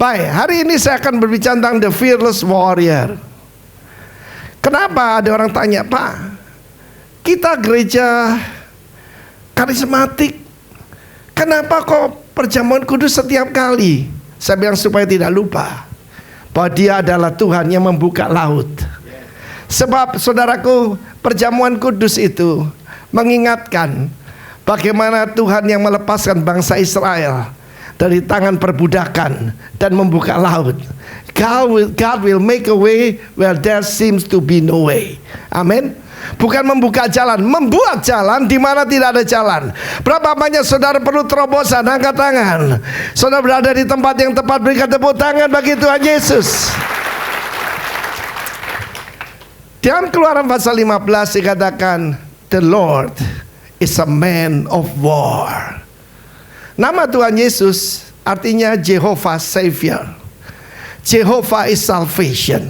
Baik, hari ini saya akan berbicara tentang the fearless warrior. Kenapa ada orang tanya, Pak, kita gereja karismatik, kenapa kok perjamuan kudus setiap kali? Saya bilang supaya tidak lupa bahwa Dia adalah Tuhan yang membuka laut. Sebab saudaraku, perjamuan kudus itu mengingatkan bagaimana Tuhan yang melepaskan bangsa Israel dari tangan perbudakan dan membuka laut. God will make a way where there seems to be no way. Amin. Bukan membuka jalan, membuat jalan di mana tidak ada jalan. Berapa banyak saudara perlu terobosan? Angkat tangan. Saudara berada di tempat yang tepat, berikan tepuk tangan bagi Tuhan Yesus. Dalam Keluaran pasal 15 dikatakan, the Lord is a man of war. Nama Tuhan Yesus artinya Jehovah Savior. Jehovah is salvation.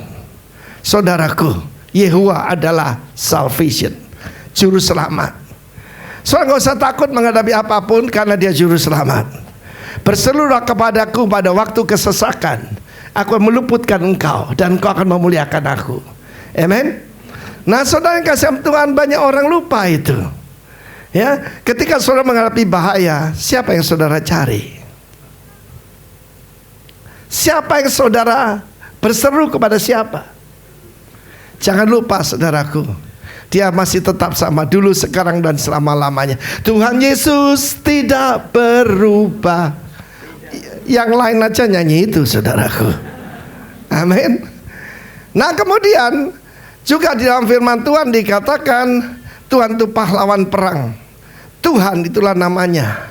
Saudaraku, Yehovah adalah salvation, juru selamat. Saudara gak usah takut menghadapi apapun, karena Dia juru selamat. Berserulah kepadaku pada waktu kesesakan, aku akan meluputkan engkau, dan engkau akan memuliakan aku. Amen. Nah saudara yang kasih Tuhan, banyak orang lupa itu. Ya, ketika saudara menghadapi bahaya, siapa yang saudara cari? Siapa yang saudara berseru kepada siapa? Jangan lupa saudaraku, Dia masih tetap sama dulu, sekarang, dan selama-lamanya. Tuhan Yesus tidak berubah. Yang lain aja nyanyi itu saudaraku. Amin. Nah kemudian juga di dalam firman Tuhan dikatakan Tuhan itu pahlawan perang. Tuhan itulah namanya.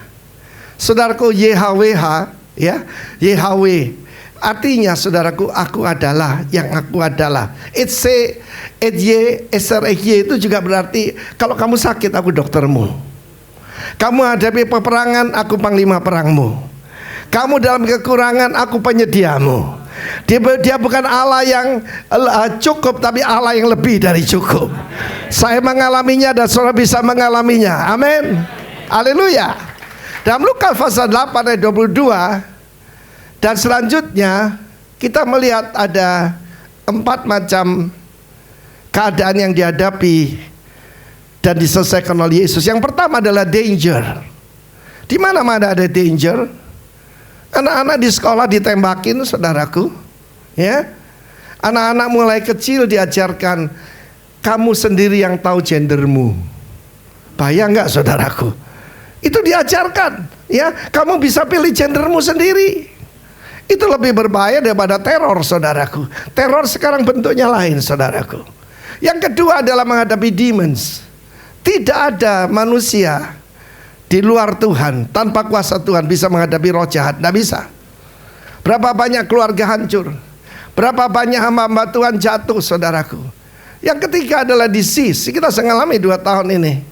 Saudaraku, YHWH, ya, YHWH artinya saudaraku, aku adalah yang aku adalah. itu juga berarti kalau kamu sakit, aku doktermu. Kamu hadapi peperangan, aku panglima perangmu. Kamu dalam kekurangan, aku penyediamu. Dia bukan Allah yang cukup, tapi Allah yang lebih dari cukup. Saya mengalaminya dan saudara bisa mengalaminya. Amin. Haleluya. Dalam Lukas pasal 8 ayat 22 dan selanjutnya, kita melihat ada 4 macam keadaan yang dihadapi dan diselesaikan oleh Yesus. Yang pertama adalah danger. Di mana-mana ada danger. Anak-anak di sekolah ditembakin, saudaraku. Ya, anak-anak mulai kecil diajarkan, kamu sendiri yang tahu gendermu. Bahaya nggak saudaraku? Itu diajarkan. Ya, kamu bisa pilih gendermu sendiri. Itu lebih berbahaya daripada teror, saudaraku. Teror sekarang bentuknya lain, saudaraku. Yang kedua adalah menghadapi demons. Tidak ada manusia di luar Tuhan tanpa kuasa Tuhan bisa menghadapi roh jahat. Tidak bisa. Berapa banyak keluarga hancur, berapa banyak hamba-hamba Tuhan jatuh, saudaraku. Yang ketiga adalah disease. Kita mengalami 2 tahun ini.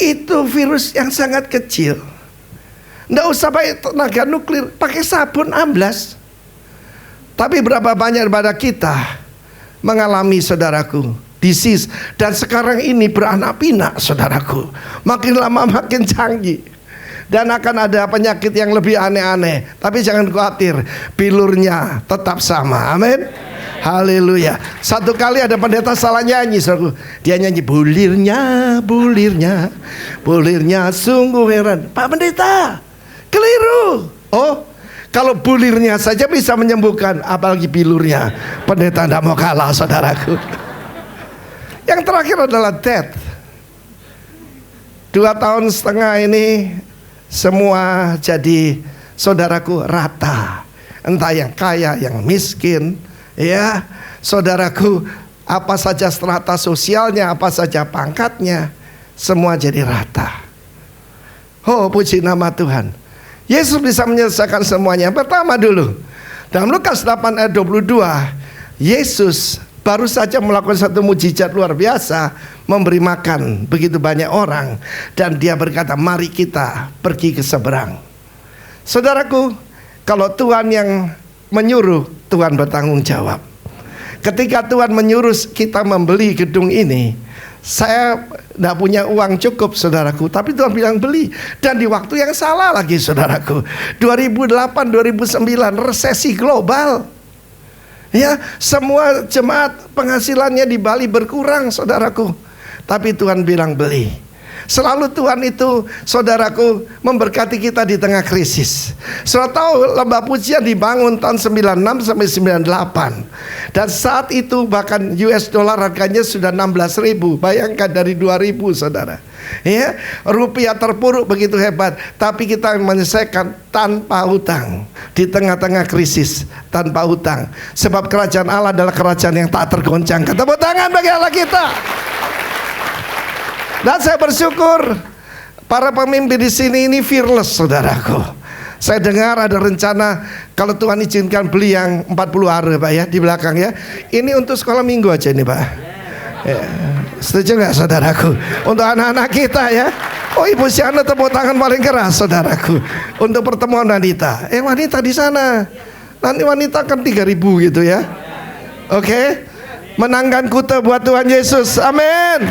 Itu virus yang sangat kecil. Nggak usah pakai tenaga nuklir, pakai sabun amblas. Tapi berapa banyak daripada kita mengalami, saudaraku, disease. Dan sekarang ini beranak pinak, saudaraku. Makin lama makin canggih. Dan akan ada penyakit yang lebih aneh-aneh. Tapi jangan khawatir, bilurnya tetap sama. Amin. Haleluya. Satu kali ada pendeta salah nyanyi, saudaraku. Dia nyanyi, bulirnya, bulirnya, bulirnya sungguh heran. Pak pendeta, keliru. Oh, kalau bulirnya saja bisa menyembuhkan, apalagi bilurnya. Pendeta tidak mau kalah, saudaraku. Yang terakhir adalah death. 2,5 tahun ini semua jadi, saudaraku, rata. Entah yang kaya, yang miskin. Ya, saudaraku, apa saja strata sosialnya, apa saja pangkatnya, semua jadi rata. Oh, puji nama Tuhan. Yesus bisa menyelesaikan semuanya. Yang pertama dulu, dalam Lukas 8 ayat 22, Yesus baru saja melakukan satu mujizat luar biasa, memberi makan begitu banyak orang. Dan Dia berkata, mari kita pergi ke seberang. Saudaraku, kalau Tuhan yang menyuruh, Tuhan bertanggung jawab. Ketika Tuhan menyuruh kita membeli gedung ini, Saya tidak punya uang cukup, saudaraku, tapi Tuhan bilang beli. Dan di waktu yang salah lagi, saudaraku. 2008, 2009 resesi global. Ya, semua jemaat penghasilannya di Bali berkurang, saudaraku. Tapi Tuhan bilang beli. Selalu Tuhan itu, saudaraku, memberkati kita di tengah krisis. Saudara tahu lembah pujian dibangun tahun 96 sampai 98. Dan saat itu bahkan US dollar harganya sudah 16.000. Bayangkan dari 2.000, saudara. Ya, rupiah terpuruk begitu hebat. Tapi kita menyelesaikan tanpa hutang. Di tengah-tengah krisis, tanpa hutang. Sebab kerajaan Allah adalah kerajaan yang tak tergoncangkan. Tepuk tangan bagi Allah kita. Dan saya bersyukur para pemimpin di sini ini fearless, saudaraku. Saya dengar ada rencana kalau Tuhan izinkan beli yang 40 are, Pak, ya, di belakang, ya. Ini untuk sekolah minggu aja ini, Pak. Ya. Setuju nggak, saudaraku? Untuk anak-anak kita, ya. Oh, Ibu Siana tepuk tangan paling keras, saudaraku. Untuk pertemuan wanita. Wanita di sana. Nanti wanita kan 3.000 gitu, ya. Oke. Menangkan kuta buat Tuhan Yesus. Amin.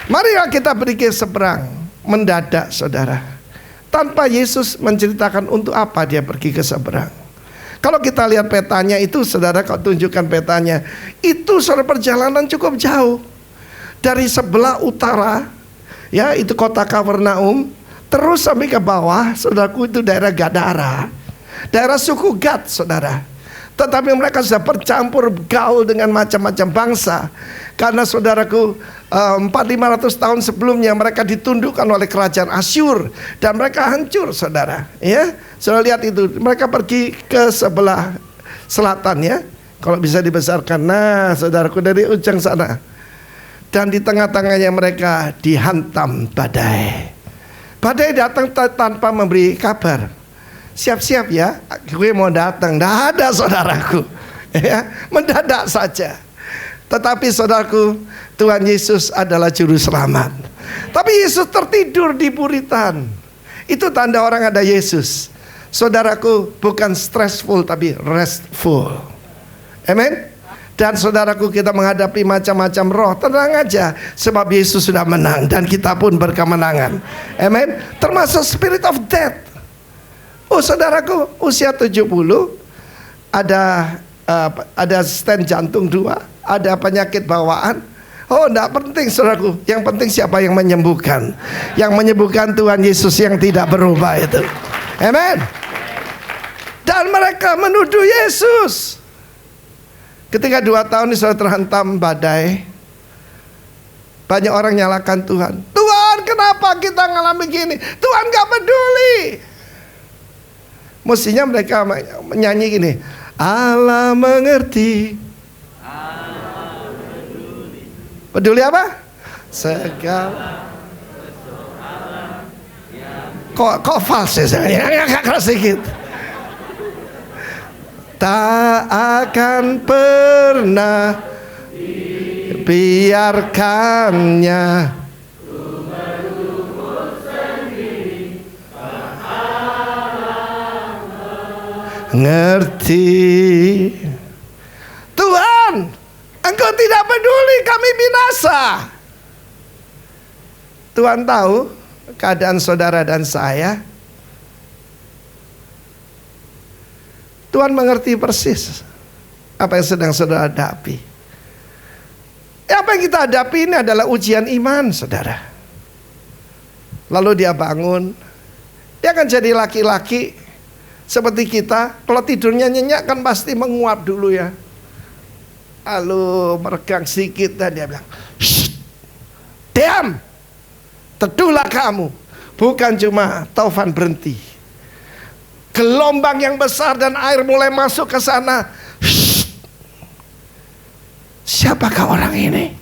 Marilah kita pergi ke seberang. Mendadak, saudara. Tanpa Yesus menceritakan untuk apa dia pergi ke seberang. Kalau kita lihat petanya itu, saudara, kalau tunjukkan petanya, itu saudara perjalanan cukup jauh. Dari sebelah utara, ya, itu kota Kapernaum, terus sampai ke bawah, saudaraku, itu daerah Gadara. Daerah suku Gad, saudara. Tetapi mereka sudah bercampur gaul dengan macam-macam bangsa. Karena saudaraku, 400-500 tahun sebelumnya mereka ditundukkan oleh kerajaan Asyur. Dan mereka hancur, saudara, ya. Saudara lihat itu, mereka pergi ke sebelah selatan, ya. Kalau bisa dibesarkan, nah, saudaraku, dari ujung sana. Dan di tengah-tengahnya mereka dihantam badai. Badai datang tanpa memberi kabar. Siap-siap ya, gue mau datang. Tidak ada, saudaraku, ya, mendadak saja. Tetapi saudaraku, Tuhan Yesus adalah juru selamat. Tapi Yesus tertidur di buritan. Itu tanda orang ada Yesus. Saudaraku, bukan stressful tapi restful. Amen. Dan saudaraku, kita menghadapi macam-macam roh, tenang aja, sebab Yesus sudah menang dan kita pun berkemenangan. Amen. Termasuk spirit of death. Oh, saudaraku, usia 70, ada stent jantung 2, ada penyakit bawaan. Oh, tidak penting, saudaraku. Yang penting siapa yang menyembuhkan. Yang menyembuhkan Tuhan Yesus yang tidak berubah itu. Amen. Dan mereka menuduh Yesus. Ketika 2 tahun ini sudah terhantam badai, banyak orang nyalakan Tuhan. Tuhan, kenapa kita ngalami gini? Tuhan gak peduli. Mestinya mereka menyanyi gini, Allah mengerti. Peduli apa? Segala. Kok false ya? Agak keras sedikit. Tak akan pernah biarkannya ngerti. Tuhan, Engkau tidak peduli kami binasa. Tuhan tahu keadaan saudara dan saya. Tuhan mengerti persis apa yang sedang saudara hadapi. Apa yang kita hadapi ini adalah ujian iman, saudara. Lalu dia bangun, dia akan jadi laki-laki seperti kita. Kalau tidurnya nyenyak kan pasti menguap dulu, ya. Lalu meregang sedikit dan dia bilang, shh, diam, teduhlah kamu. Bukan cuma taufan berhenti, gelombang yang besar dan air mulai masuk ke sana. Shh, siapakah orang ini?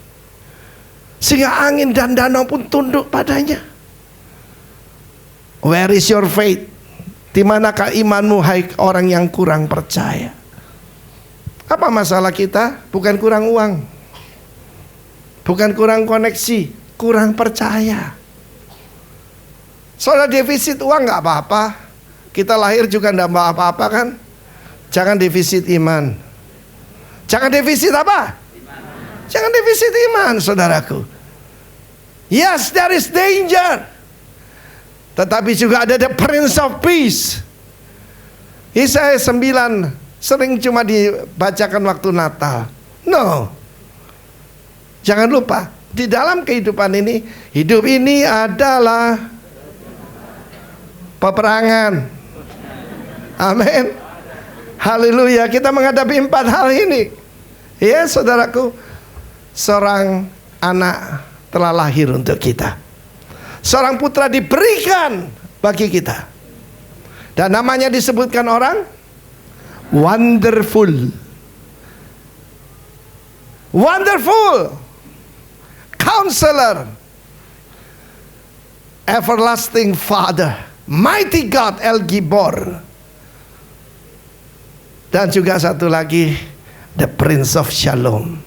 Sehingga angin dan danau pun tunduk padanya. Where is your faith? Di manakah imanmu, hai orang yang kurang percaya? Apa masalah kita? Bukan kurang uang, bukan kurang koneksi, kurang percaya. Soalnya defisit uang nggak apa-apa. Kita lahir juga nggak apa-apa kan? Jangan defisit iman. Jangan defisit apa? Jangan defisit iman, saudaraku. Yes, there is danger. Tetapi juga ada the Prince of Peace. Yesaya 9 sering cuma dibacakan waktu Natal. No. Jangan lupa, di dalam kehidupan ini, hidup ini adalah peperangan. Amin. Haleluya. Kita menghadapi 4 hal ini. Ya, saudaraku, seorang anak telah lahir untuk kita. Seorang putra diberikan bagi kita. Dan namanya disebutkan orang Wonderful. Wonderful Counselor, Everlasting Father, Mighty God, El Gibor. Dan juga satu lagi, the Prince of Shalom,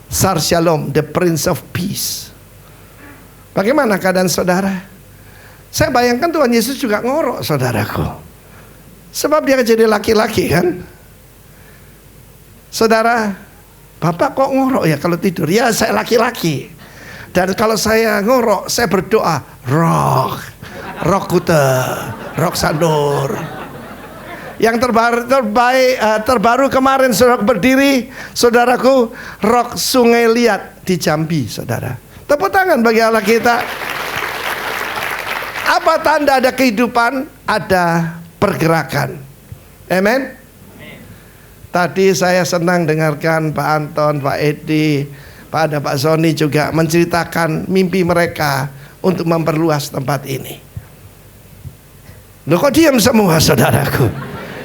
Sar Shalom, the Prince of Peace. Bagaimana keadaan saudara? Saya bayangkan Tuhan Yesus juga ngorok, saudaraku. Sebab dia jadi laki-laki kan. Saudara, Bapak kok ngorok ya kalau tidur? Ya, saya laki-laki. Dan kalau saya ngorok, saya berdoa, Roh Kute, Roh Sandur. Yang terbaru kemarin saudara berdiri, saudaraku, Roh Sungai Liat di Jambi, saudara. Tepuk tangan bagi Allah kita. Apa tanda ada kehidupan? Ada pergerakan. Amen. Tadi saya senang dengarkan Pak Anton, Pak Edi, Pak Sony juga menceritakan mimpi mereka untuk memperluas tempat ini. Loh, kok diam semua, saudaraku?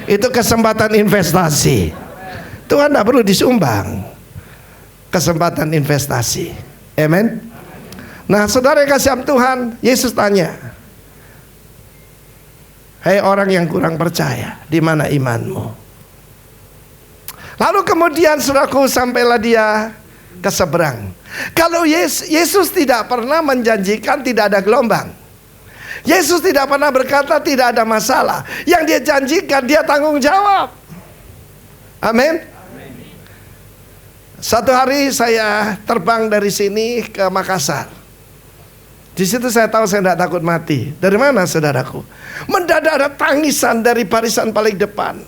Itu kesempatan investasi. Tuhan tidak perlu disumbang. Kesempatan investasi. Amen. Nah, saudara yang kasih Tuhan, Yesus tanya, "Hei orang yang kurang percaya, di mana imanmu?" Lalu kemudian saudaraku, sampailah dia ke seberang. Kalau Yesus tidak pernah menjanjikan tidak ada gelombang. Yesus tidak pernah berkata tidak ada masalah. Yang dia janjikan, dia tanggung jawab. Amin. Satu hari saya terbang dari sini ke Makassar. Di situ saya tahu saya tidak takut mati. Dari mana, saudaraku? Mendadak ada tangisan dari barisan paling depan.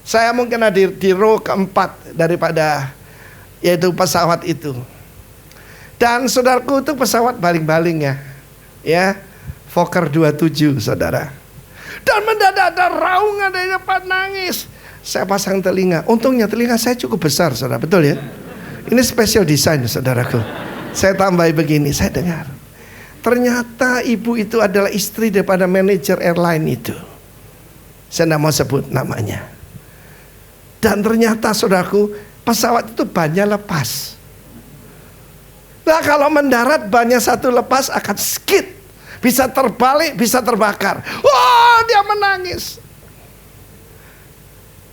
Saya mungkin ada di row keempat daripada yaitu pesawat itu. Dan saudaraku, itu pesawat baling-baling ya, Fokker 27, saudara. Dan mendadak ada raungan dari depan, nangis. Saya pasang telinga. Untungnya telinga saya cukup besar, saudara. Betul ya? Ini special design, saudaraku. Saya tambah begini, saya dengar. Ternyata ibu itu adalah istri daripada manajer airline itu. Saya tidak mau sebut namanya. Dan ternyata, saudaraku, pesawat itu bannya lepas. Nah, kalau mendarat bannya satu lepas akan skid. Bisa terbalik, bisa terbakar. Wah, dia menangis.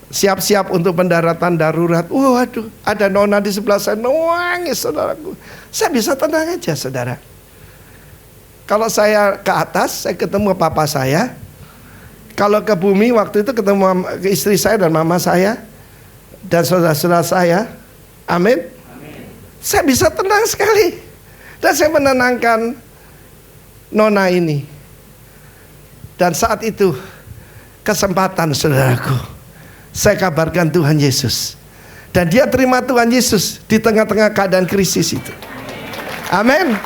Siap-siap untuk pendaratan darurat. Waduh, ada nona di sebelah saya nangis, saudaraku. Saya bisa tenang aja, saudara. Kalau saya ke atas, saya ketemu papa saya. Kalau ke bumi, waktu itu ketemu istri saya dan mama saya dan saudara-saudara saya. Amin. Saya bisa tenang sekali. Dan saya menenangkan nona ini. Dan saat itu kesempatan, saudaraku, saya kabarkan Tuhan Yesus. Dan dia terima Tuhan Yesus di tengah-tengah keadaan krisis itu. Amin.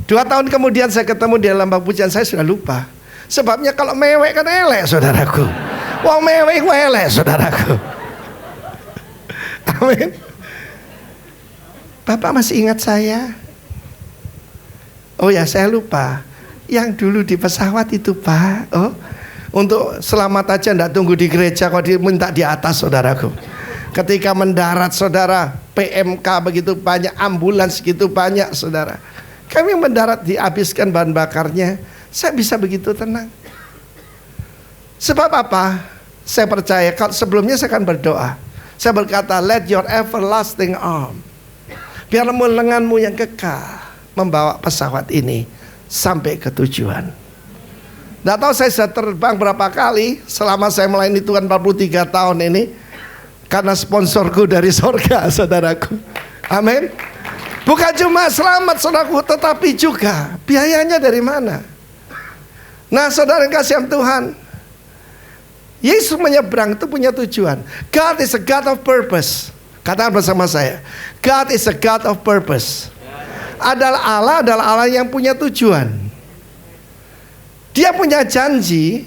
2 tahun kemudian saya ketemu di lambang pujian, saya sudah lupa. Sebabnya kalau mewek kan elek, saudaraku. Wong mewek ku elek, saudaraku. Amin. Bapak masih ingat saya? Oh ya, saya lupa. Yang dulu di pesawat itu, Pak. Oh, untuk selamat aja enggak tunggu di gereja, kok diminta di atas, saudaraku. Ketika mendarat, saudara, PMK begitu banyak, ambulans segitu banyak, saudara. Kami mendarat, dihabiskan bahan bakarnya. Saya bisa begitu tenang. Sebab apa? Saya percaya, kalau sebelumnya saya akan berdoa. Saya berkata, let your everlasting arm, biar lenganmu yang kekal membawa pesawat ini sampai ke tujuan. Nggak tahu saya sudah terbang berapa kali selama saya melayani Tuhan 43 tahun ini. Karena sponsorku dari sorga, saudaraku. Amin. Bukan cuma selamat, saudaraku, tetapi juga biayanya dari mana? Nah, saudara yang kasih Tuhan, Yesus menyeberang itu punya tujuan. God is a God of purpose. Katakan bersama saya, God is a God of purpose. Adalah Allah yang punya tujuan. Dia punya janji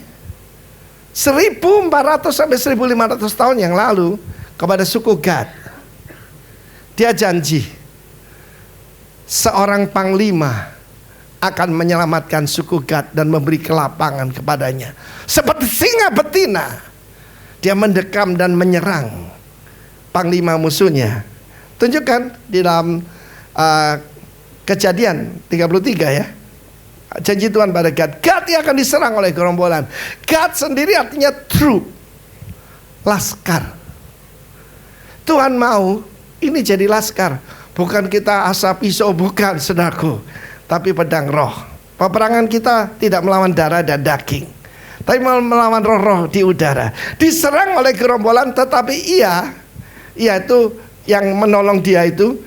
1400 sampai 1500 tahun yang lalu kepada suku Gad. Dia janji seorang panglima akan menyelamatkan suku Gad dan memberi kelapangan kepadanya. Seperti singa betina, dia mendekam dan menyerang panglima musuhnya. Tunjukkan di dalam Kejadian 33 ya. Janji Tuhan pada Gad. Gad yang akan diserang oleh gerombolan. Gad sendiri artinya troop, laskar. Tuhan mau ini jadi laskar. Bukan kita asap pisau, bukan, saudaraku, tapi pedang roh. Peperangan kita tidak melawan darah dan daging, tapi melawan roh-roh di udara. Diserang oleh gerombolan, tetapi ia itu yang menolong dia itu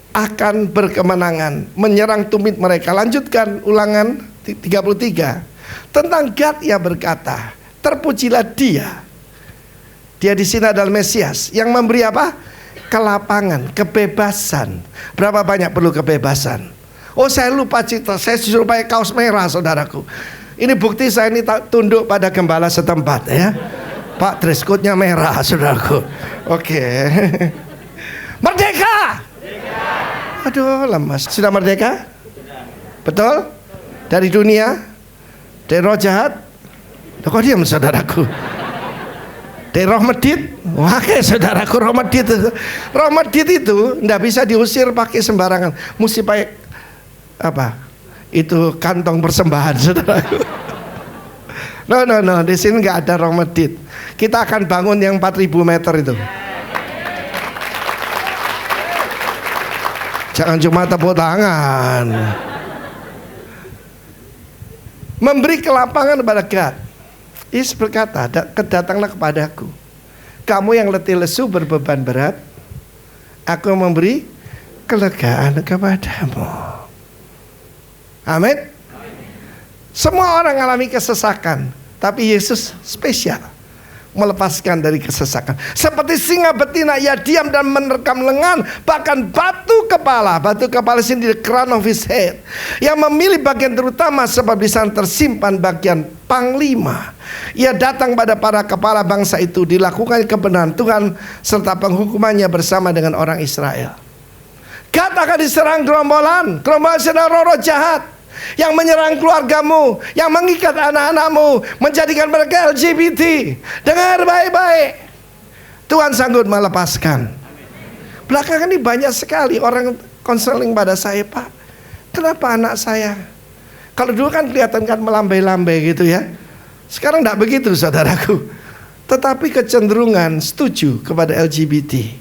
akan berkemenangan menyerang tumit mereka. Lanjutkan Ulangan 33. Tentang Gad ia berkata, terpujilah dia. Dia di sini adalah Mesias yang memberi apa? Kelapangan, kebebasan. Berapa banyak perlu kebebasan? Oh, saya lupa cerita, saya disuruh pakai kaos merah, saudaraku. Ini bukti saya ini tunduk pada gembala setempat ya. Pak, dress code-nya merah, saudaraku. Oke. Merdeka. Aduh, lemas. Sudah merdeka? Betul? Dari dunia? Dari roh jahat? Kok diam, saudaraku? Dari roh medit? Wah, saudaraku, roh medit itu. Roh medit itu tidak bisa diusir pakai sembarangan. Mesti pakai apa? Itu kantong persembahan, saudaraku. No. Di sini nggak ada roh medit. Kita akan bangun yang 4000 meter itu. Jangan cuma tepuk tangan. Memberi kelapangan kepada Gad. Yesus berkata, datanglah kepadaku, kamu yang letih lesu berbeban berat, aku memberi kelegaan kepadamu. Amin. Semua orang alami kesesakan, tapi Yesus spesial, melepaskan dari kesesakan. Seperti singa betina, ia diam dan menerkam lengan, bahkan batu kepala sini, the crown of his head, yang memilih bagian terutama, sebab di sana tersimpan bagian panglima. Ia datang pada para kepala bangsa itu, dilakukan kebenaran Tuhan serta penghukumannya bersama dengan orang Israel. Gad akan diserang gerombolan sedang roh-roh jahat yang menyerang keluargamu, yang mengikat anak-anakmu, menjadikan mereka LGBT. Dengar baik-baik, Tuhan sanggup melepaskan. Belakangan ini banyak sekali orang konseling pada saya, Pak, kenapa anak saya? Kalau dulu kan kelihatan kan melambai-lambai gitu ya. Sekarang tidak begitu, saudaraku. Tetapi kecenderungan setuju kepada LGBT.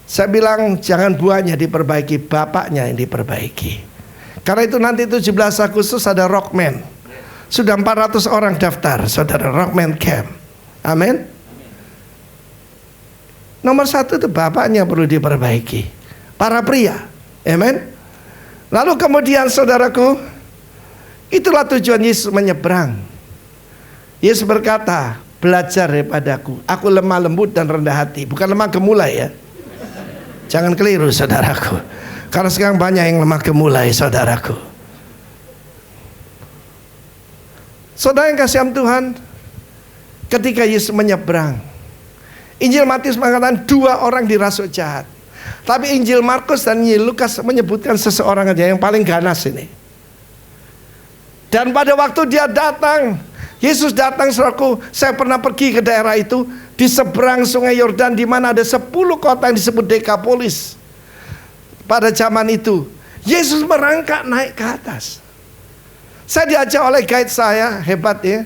Saya bilang jangan buahnya diperbaiki, bapaknya yang diperbaiki. Karena itu nanti 17 Agustus ada Rockman. Sudah 400 orang daftar, saudara, Rockman Camp. Amin. Nomor 1 itu bapaknya perlu diperbaiki, para pria. Amin. Lalu kemudian, saudaraku, itulah tujuan Yesus menyeberang. Yesus berkata, belajar daripadaku, aku lemah lembut dan rendah hati. Bukan lemah gemulai ya. Jangan keliru, saudaraku. Karena sekarang banyak yang lemah gemulai, saudaraku. Saudara yang kasih Tuhan, ketika Yesus menyeberang, Injil Matius mengatakan 2 orang dirasuk jahat. Tapi Injil Markus dan Injil Lukas menyebutkan seseorang aja yang paling ganas ini. Dan pada waktu dia datang, Yesus datang, saudaraku, saya pernah pergi ke daerah itu, di seberang sungai Yordan, di mana ada 10 kota yang disebut Dekapolis. Pada zaman itu Yesus merangkak naik ke atas. Saya diajak oleh guide saya, hebat ya,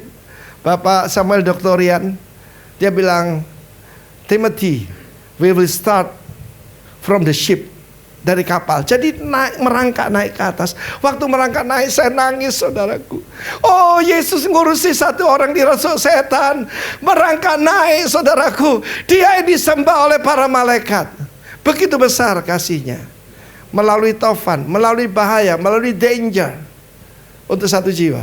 Bapak Samuel Doktorian. Dia bilang, Timothy, we will start from the ship. dari kapal. Jadi merangkak naik ke atas. Waktu merangkak naik saya nangis, saudaraku. Oh, Yesus ngurusi satu orang dirasuk setan. Merangkak naik, saudaraku. Dia disembah oleh para malaikat. Begitu besar kasihnya. Melalui taufan, melalui bahaya, melalui danger. Untuk satu jiwa.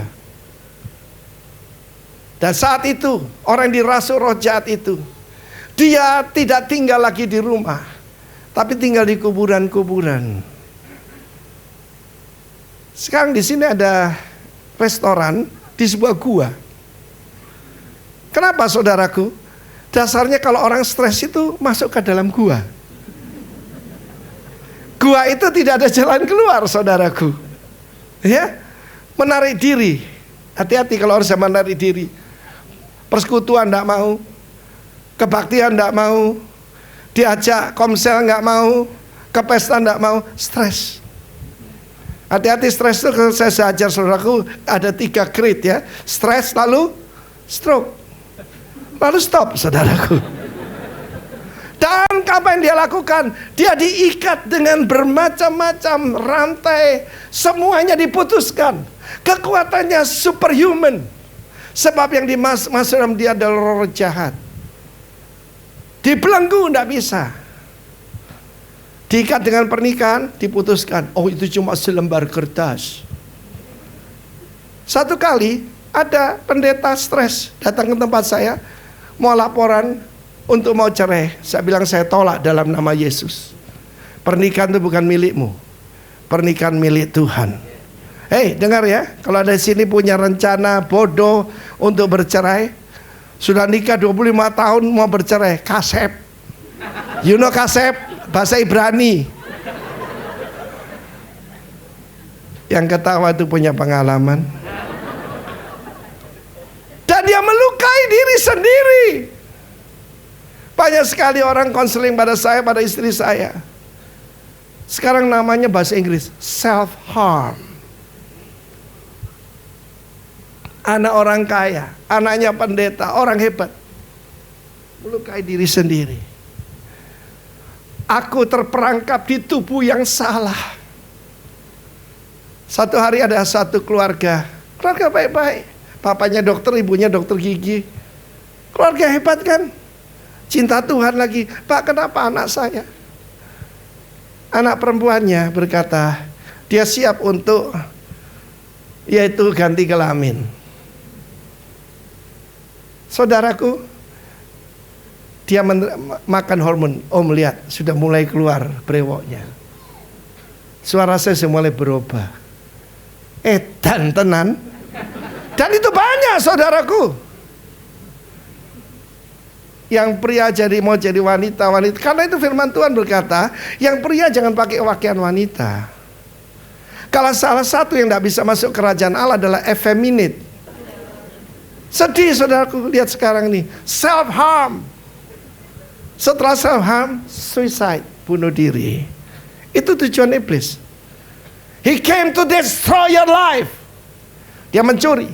Dan saat itu orang dirasuk roh jahat itu, dia tidak tinggal lagi di rumah, tapi tinggal di kuburan-kuburan. Sekarang di sini ada restoran di sebuah gua. Kenapa, saudaraku? Dasarnya kalau orang stres itu masuk ke dalam gua. Gua itu tidak ada jalan keluar, saudaraku. Ya, menarik diri. Hati-hati kalau orang menarik diri. Persekutuan tidak mau, kebaktian tidak mau, diajak komsel nggak mau, ke pesta nggak mau, stres. Hati-hati, stres itu kalau saya ajar saudaraku ada 3 grade ya. Stres lalu stroke, lalu stop, saudaraku. Dan apa yang dia lakukan? Dia diikat dengan bermacam-macam rantai, semuanya diputuskan. Kekuatannya superhuman. Sebab yang masuk dalam dia adalah roh jahat. Dibelenggu tidak bisa. Diikat dengan pernikahan, diputuskan. Oh, itu cuma selembar kertas. Satu kali ada pendeta stres datang ke tempat saya, mau laporan untuk mau cerai. Saya bilang saya tolak dalam nama Yesus. Pernikahan itu bukan milikmu, pernikahan milik Tuhan. Hei, dengar ya, kalau ada di sini punya rencana bodoh untuk bercerai, sudah nikah 25 tahun mau bercerai, kasep. You know kasep? Bahasa Ibrani. Yang ketawa itu punya pengalaman. Dan dia melukai diri sendiri. Banyak sekali orang konseling pada saya, pada istri saya. Sekarang namanya bahasa Inggris, self-harm. Anak orang kaya, anaknya pendeta, orang hebat, melukai diri sendiri. Aku terperangkap di tubuh yang salah. Satu hari ada satu keluarga baik-baik. Papanya dokter, ibunya dokter gigi. Keluarga hebat kan? Cinta Tuhan lagi. Pak, kenapa anak saya? Anak perempuannya berkata, dia siap untuk yaitu ganti kelamin. Saudaraku, dia makan hormon. Om lihat, sudah mulai keluar brewoknya. Suara saya sudah mulai berubah. Edan tenan. Dan itu banyak, saudaraku. Yang pria mau jadi wanita. Karena itu firman Tuhan berkata, yang pria jangan pakai pakaian wanita. Kalau salah satu yang tidak bisa masuk kerajaan Allah adalah effeminate. Sedih, saudaraku, lihat sekarang nih, self-harm. Setelah self-harm, suicide, bunuh diri. Itu tujuan iblis. He came to destroy your life. Dia mencuri.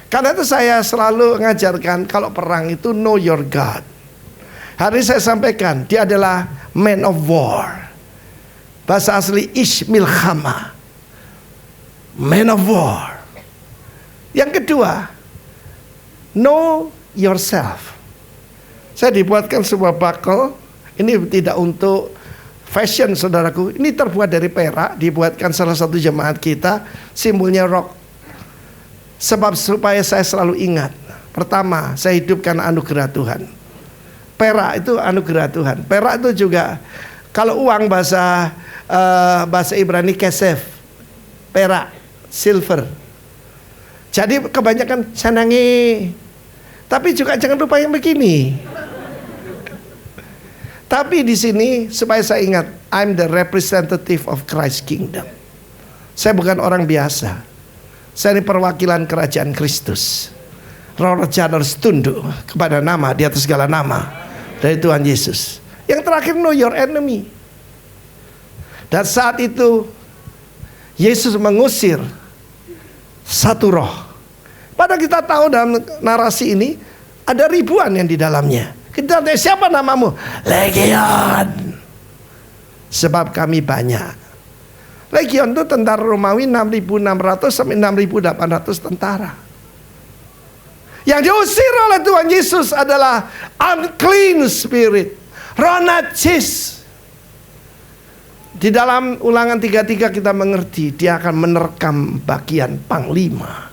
Karena itu saya selalu mengajarkan kalau perang itu know your God. Hari ini saya sampaikan, dia adalah man of war. Bahasa asli ish milchama, man of war. Yang kedua, know yourself. Saya dibuatkan sebuah buckle. Ini tidak untuk fashion, saudaraku. Ini terbuat dari perak. Dibuatkan salah satu jemaat kita. Simbolnya rock. Sebab supaya saya selalu ingat. Pertama, saya hidupkan anugerah Tuhan. Perak itu anugerah Tuhan. Perak itu juga, kalau uang bahasa Ibrani kesef. Perak, silver. Jadi kebanyakan sanangi. Tapi juga jangan lupa yang begini. Tapi di sini supaya saya ingat, I'm the representative of Christ Kingdom. Saya bukan orang biasa. Saya ini perwakilan kerajaan Kristus. Roh jahat harus tunduk kepada nama di atas segala nama dari Tuhan Yesus. Yang terakhir, know your enemy. Dan saat itu Yesus mengusir satu roh. Padahal kita tahu dalam narasi ini ada ribuan yang di dalamnya. Kita tanya, siapa namamu? Legion. sebab kami banyak. Legion itu tentara Romawi 6.600 sampai 6.800 tentara. Yang diusir oleh Tuhan Yesus adalah unclean spirit, roh najis. Di dalam Ulangan 33 kita mengerti dia akan menerkam bagian panglima.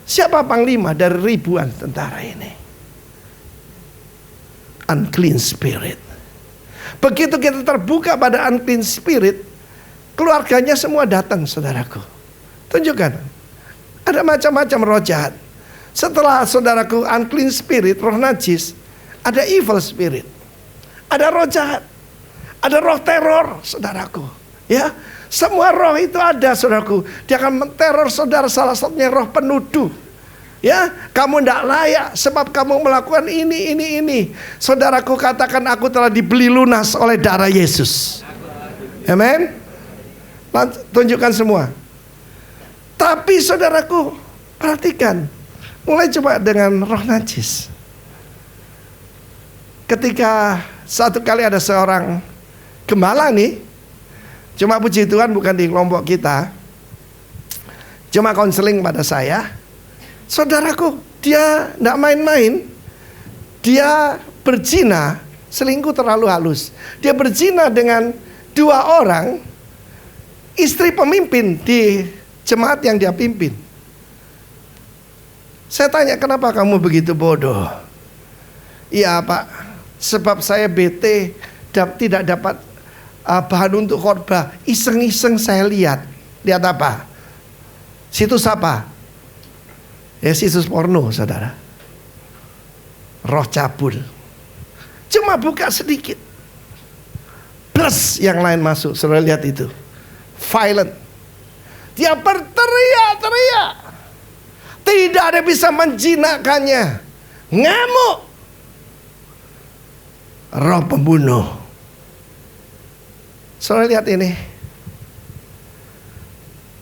Siapa panglima dari ribuan tentara ini? Unclean spirit. Begitu kita terbuka pada unclean spirit, keluarganya semua datang, saudaraku. Tunjukkan. Ada macam-macam roh jahat. Setelah saudaraku unclean spirit, roh najis, ada evil spirit. Ada roh jahat. Ada roh teror, saudaraku. Ya, semua roh itu ada, saudaraku. Dia akan menteror saudara, salah satunya roh penuduh. Ya, kamu tidak layak sebab kamu melakukan ini. Saudaraku, katakan aku telah dibeli lunas oleh darah Yesus. Amen. Tunjukkan semua. Tapi saudaraku, perhatikan. Mulai coba dengan roh najis. Ketika satu kali ada seorang gembala nih, cuma puji Tuhan bukan di kelompok kita, cuma konseling pada saya. Saudaraku, dia tidak main-main. Dia berzina, selingkuh terlalu halus. Dia berzina dengan 2 orang, istri pemimpin di jemaat yang dia pimpin. Saya tanya, kenapa kamu begitu bodoh? Iya Pak, sebab saya bete tidak dapat bahan untuk khotbah. Iseng-iseng saya lihat apa? Situs apa? Ya situs porno, saudara. Roh cabul. Cuma buka sedikit, plus yang lain masuk. Saudara lihat itu, violent. Dia berteriak-teriak, tidak ada bisa menjinakkannya. Ngamuk. Roh pembunuh. Saudara lihat ini.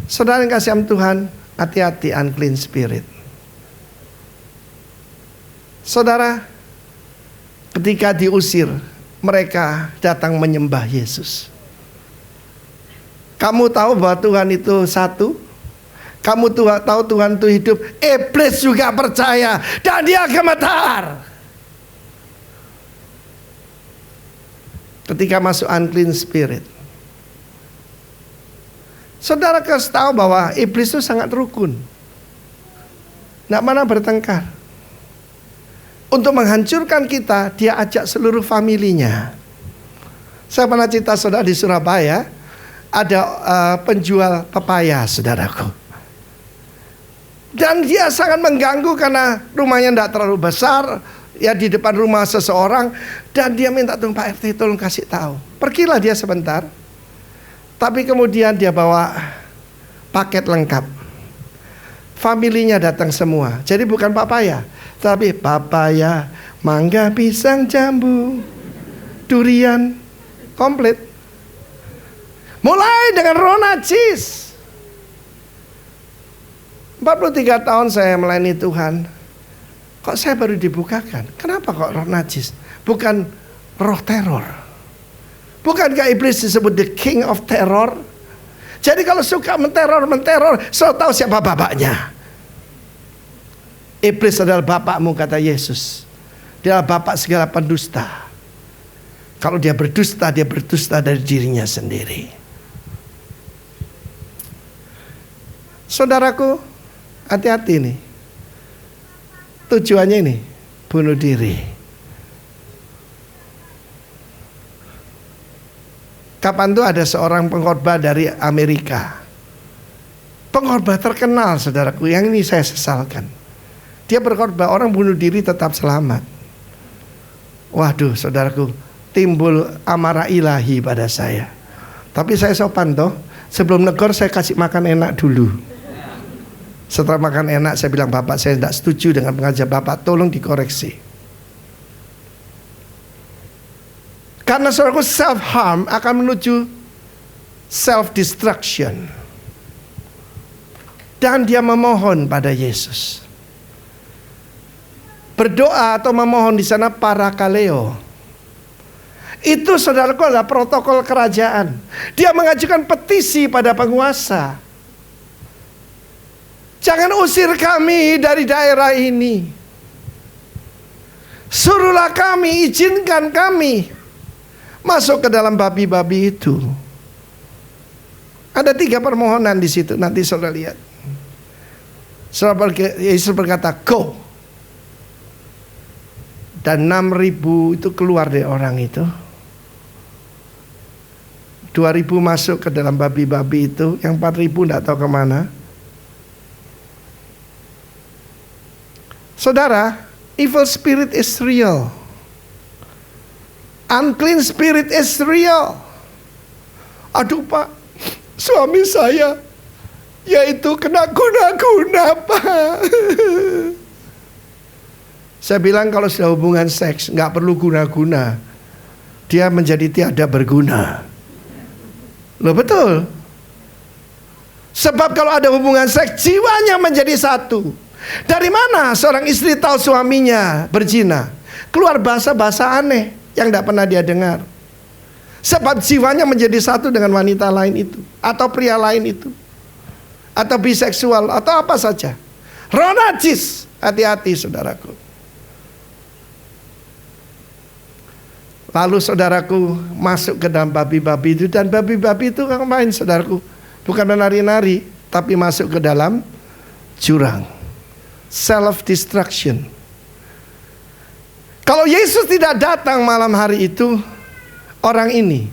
Saudara yang kasih Tuhan, hati-hati unclean spirit. Saudara, ketika diusir, mereka datang menyembah Yesus. Kamu tahu bahwa Tuhan itu satu? Kamu tahu Tuhan itu hidup? Iblis juga percaya dan dia gemetar. Ketika masuk unclean spirit, saudara kasih tahu bahwa iblis itu sangat rukun. Tidak mana bertengkar. Untuk menghancurkan kita, dia ajak seluruh familinya. Saya pernah cerita saudara di Surabaya, ada penjual pepaya, saudaraku. Dan dia sangat mengganggu karena rumahnya tidak terlalu besar, ya di depan rumah seseorang. Dan dia minta tolong, Pak RT tolong kasih tahu. Pergilah dia sebentar. Tapi kemudian dia bawa paket lengkap. Familinya datang semua. Jadi bukan papaya, tapi papaya, mangga, pisang, jambu, durian, komplit. Mulai dengan roh najis. 43 tahun saya melayani Tuhan. Kok saya baru dibukakan? Kenapa kok roh najis? Bukan roh teror. Bukankah iblis disebut the king of terror? Jadi kalau suka menteror, selalu tahu siapa bapaknya. Iblis adalah bapakmu, kata Yesus. Dia adalah bapak segala pendusta. Kalau dia berdusta dari dirinya sendiri. Saudaraku, hati-hati nih. Tujuannya ini, bunuh diri. Kapan tuh ada seorang pengkhotbah dari Amerika. Pengkhotbah terkenal, saudaraku, yang ini saya sesalkan. Dia berkhotbah orang bunuh diri tetap selamat. Waduh, saudaraku, timbul amarah ilahi pada saya. Tapi saya sopan toh. Sebelum negor saya kasih makan enak dulu. Setelah makan enak saya bilang, Bapak saya tidak setuju dengan pengajar Bapak, tolong dikoreksi. Karena saudaraku, self harm akan menuju self destruction. Dan dia memohon pada Yesus. Berdoa atau memohon di sana parakaleo. Itu saudaraku adalah protokol kerajaan. Dia mengajukan petisi pada penguasa. Jangan usir kami dari daerah ini. Suruhlah kami, izinkan kami masuk ke dalam babi-babi itu. Ada 3 permohonan di situ. Nanti saudara lihat. Yesus berkata, go. Dan 6.000 itu keluar dari orang itu. 2.000 masuk ke dalam babi-babi itu. Yang 4.000 tidak tahu kemana. Saudara, evil spirit is real. Unclean spirit is real. Aduh Pak, suami saya yaitu kena guna-guna Pak. Saya bilang kalau sudah hubungan seks nggak perlu guna-guna. Dia menjadi tiada berguna. Loh betul. Sebab kalau ada hubungan seks jiwanya menjadi satu. Dari mana seorang istri tahu suaminya berzina? Keluar bahasa-bahasa aneh yang tidak pernah dia dengar. Sebab jiwanya menjadi satu dengan wanita lain itu, atau pria lain itu, atau biseksual, atau apa saja. Roh najis, hati-hati saudaraku. Lalu saudaraku masuk ke dalam babi-babi itu. Dan babi-babi itu ngapain saudaraku? Bukan menari-nari, tapi masuk ke dalam jurang. Self-destruction. Kalau Yesus tidak datang malam hari itu, orang ini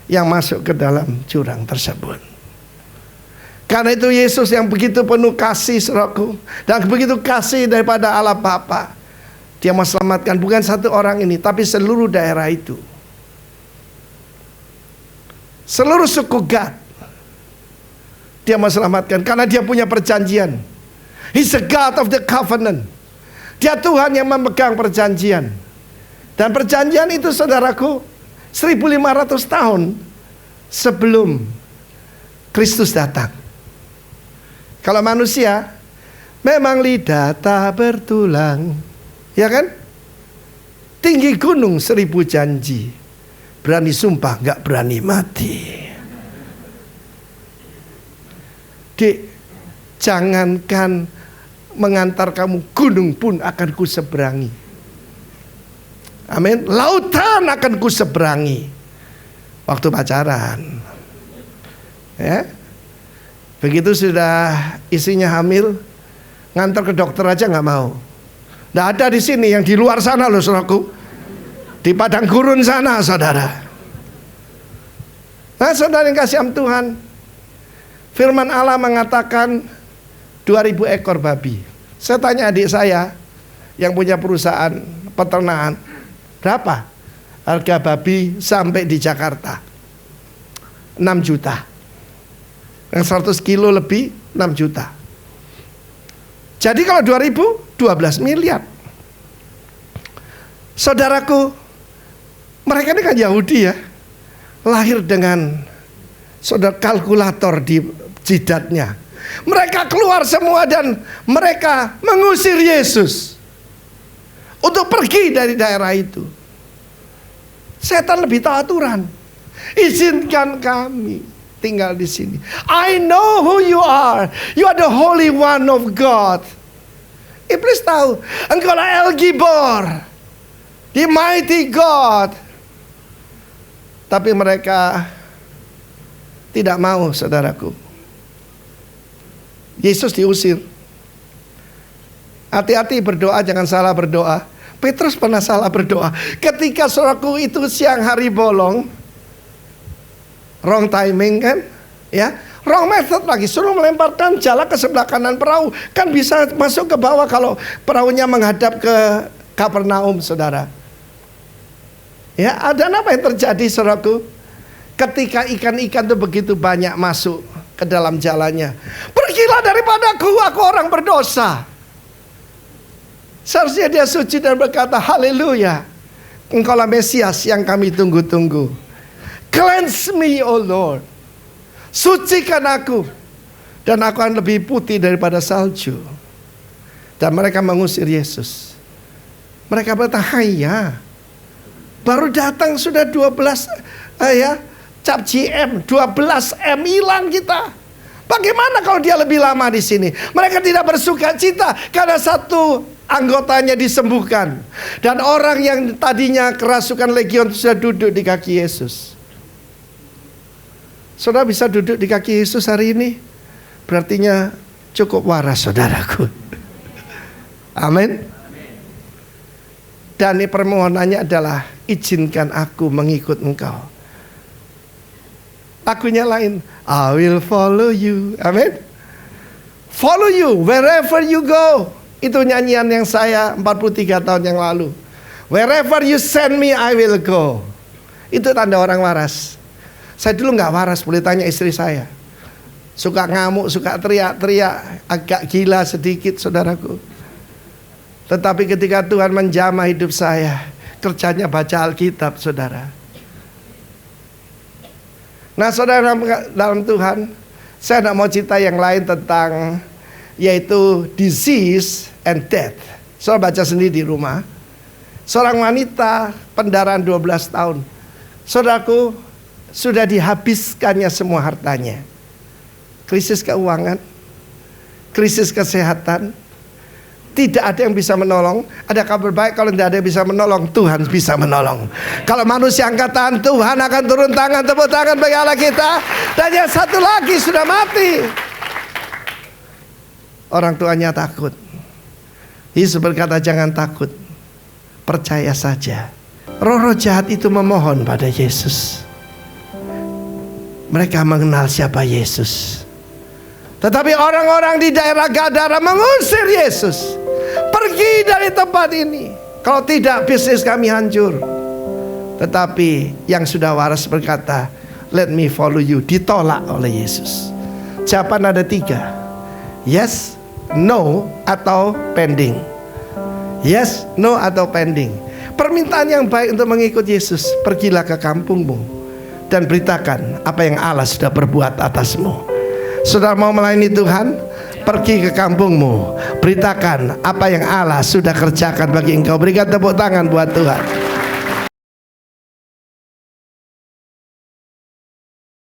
yang masuk ke dalam jurang tersebut. Karena itu Yesus yang begitu penuh kasih saudaraku, dan begitu kasih daripada Allah Bapa, dia mau selamatkan bukan satu orang ini, tapi seluruh daerah itu. Seluruh suku Gad dia mau selamatkan karena dia punya perjanjian. He's the God of the covenant. Dia Tuhan yang memegang perjanjian. Dan perjanjian itu saudaraku 1500 tahun sebelum Kristus datang. Kalau manusia memang lidah tak bertulang, ya kan? Tinggi gunung 1000 janji, berani sumpah gak berani mati. Dik, jangankan mengantar kamu, gunung pun akan kuseberangi. Amin. Lautan akan kuseberangi. Waktu pacaran, ya. Begitu sudah istrinya hamil, ngantar ke dokter aja nggak mau. Nggak ada di sini, yang di luar sana loh saudaraku. Di padang gurun sana saudara. Nah saudara yang kasih Tuhan, firman Allah mengatakan 2000 ekor babi. Saya tanya adik saya yang punya perusahaan peternakan, berapa harga babi sampai di Jakarta? 6 juta. Yang 100 kilo lebih 6 juta. Jadi kalau 2000, 12 miliar. Saudaraku, mereka ini kan Yahudi ya, lahir dengan saudara kalkulator di jidatnya. Mereka keluar semua dan mereka mengusir Yesus untuk pergi dari daerah itu. Setan lebih tahu aturan. Izinkan kami tinggal di sini. I know who you are. You are the Holy One of God. Iblis tahu engkau adalah El Gibor, the mighty God. Tapi mereka tidak mau saudaraku. Yesus diusir. Hati-hati berdoa, jangan salah berdoa. Petrus pernah salah berdoa. Ketika saudaraku itu siang hari bolong, wrong timing kan, ya, wrong method lagi. Suruh melemparkan jala ke sebelah kanan perahu, kan bisa masuk ke bawah kalau perahunya menghadap ke Kapernaum, saudara. Ya, dan apa yang terjadi saudaraku? Ketika ikan-ikan itu begitu banyak masuk ke dalam jalannya, pergilah daripadaku, aku orang berdosa. Seharusnya dia suci dan berkata, haleluya, engkaulah Mesias yang kami tunggu-tunggu. Cleanse me, O Lord. Sucikan aku, dan aku akan lebih putih daripada salju. Dan mereka mengusir Yesus. Mereka berkata, haya, Baru datang sudah 12 cap GM, 12 M hilang kita. Bagaimana kalau dia lebih lama di sini? Mereka tidak bersuka cita karena satu anggotanya disembuhkan. Dan orang yang tadinya kerasukan legion sudah duduk di kaki Yesus. Saudara bisa duduk di kaki Yesus hari ini, berartinya cukup waras, saudaraku. Amin. Dan permohonannya adalah, izinkan aku mengikut engkau. Lagunya lain, I will follow you. Amin. Follow you wherever you go. Itu nyanyian yang saya 43 tahun yang lalu. Wherever you send me, I will go. Itu tanda orang waras. Saya dulu gak waras, boleh tanya istri saya. Suka ngamuk, suka teriak-teriak, agak gila sedikit, saudaraku. Tetapi ketika Tuhan menjamah hidup saya, kerjanya baca Alkitab, saudara. Nah, saudara dalam Tuhan, saya tidak mau cerita yang lain tentang, yaitu disease and death. Saudara baca sendiri di rumah. Seorang wanita pendarahan 12 tahun. Saudaraku, sudah dihabiskannya semua hartanya. Krisis keuangan, krisis kesehatan. Tidak ada yang bisa menolong. Ada kabar baik, kalau tidak ada yang bisa menolong, Tuhan bisa menolong. Kalau manusia angkat tangan, Tuhan akan turun tangan. Tepuk tangan bagi Allah kita. Dan yang satu lagi sudah mati. Orang tuanya takut. Yesus berkata, jangan takut, percaya saja. Roh-roh jahat itu memohon pada Yesus. Mereka mengenal siapa Yesus. Tetapi orang-orang di daerah Gadara mengusir Yesus. Pergi dari tempat ini. Kalau tidak, bisnis kami hancur. Tetapi yang sudah waras berkata, let me follow you. Ditolak oleh Yesus. Jawaban ada 3. Yes, no, atau pending. Yes, no, atau pending. Permintaan yang baik untuk mengikut Yesus. Pergilah ke kampungmu dan beritakan apa yang Allah sudah berbuat atasmu. Saudara mau melayani Tuhan? Pergi ke kampungmu, beritakan apa yang Allah sudah kerjakan bagi engkau. Berikan tepuk tangan buat Tuhan.